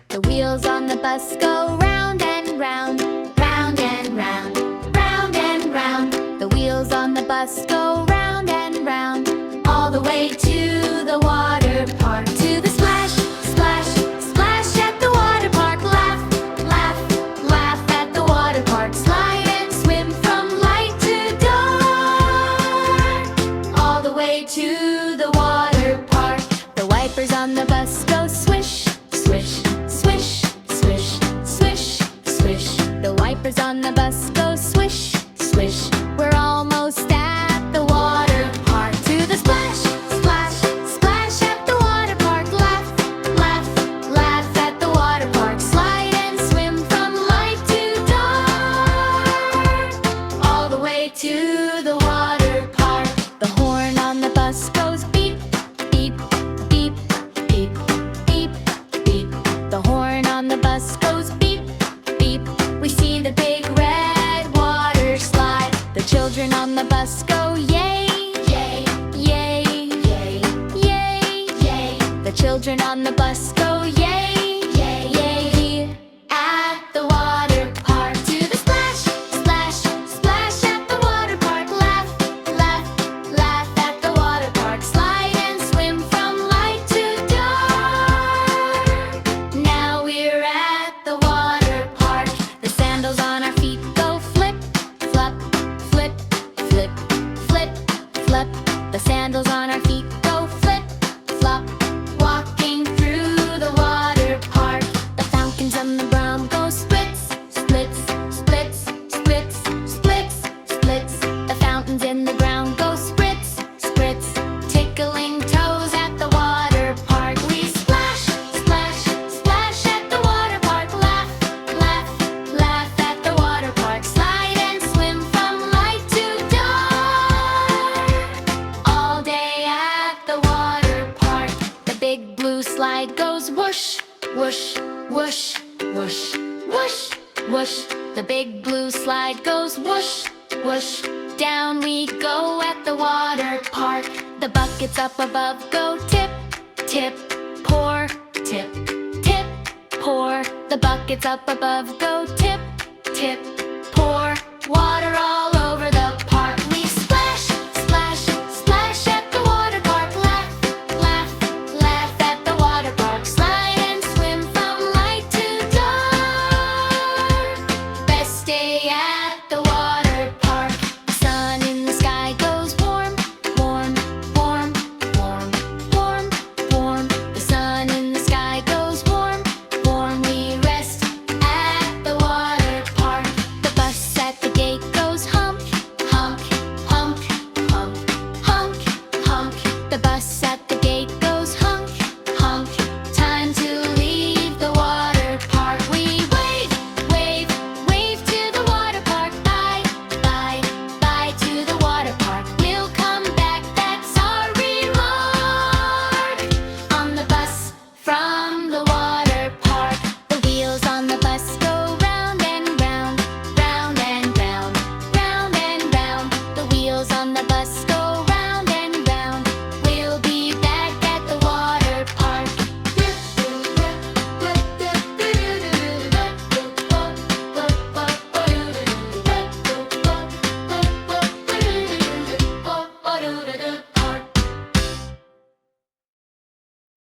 The wheels on the bus go round and round, round and round, round and round. The wheels on the bus go round and round, all the way to the water park. To the splash, splash, splash at the water park. Laugh, laugh, laugh at the water park. Slide and swim from light to dark, all the way to the water park. The wipers on the bus go swish, swish, swish, swish, swish, swish. The wipers on the bus go swish, swish. We're almost at the water park. To the splash, splash, splash at the water park. Laugh, laugh, laugh at the water park. Slide and swim from light to dark, all the way to the water park. The horn on the bus goes beep, beep, beep, beep, beep, beep. The horn on the bus goes beep, beep. We see the big red water slide. The children on the bus go yay, yay, yay, yay, yay, yay. The children on the bus go yay, yay, yay. At the water park. To the splash, splash, splash at the water park. Laugh, laugh, laugh at the water park. Slide and swim from light to dark. Now we're at the water park. The sandals on our feet go flip, flop, flip, flip, flip, flip. The sandals on our feet go flip, flop, walking through the water park. The fountains on the ground go splits, splits, splits, splits, splits, splits. The fountains in the ground go spritz, spritz, tickling toes at the water park. We splash, splash, splash at the water park. Laugh, laugh, laugh at the water park. Slide and swim from light to dark, all day at the water park. The big blue slide goes whoosh, whoosh, whoosh, whoosh, whoosh, whoosh. The big blue slide goes whoosh, whoosh. Down we go at the water park. The buckets up above go tip, tip, pour, tip, tip, pour. The buckets up above go tip, tip, pour. Water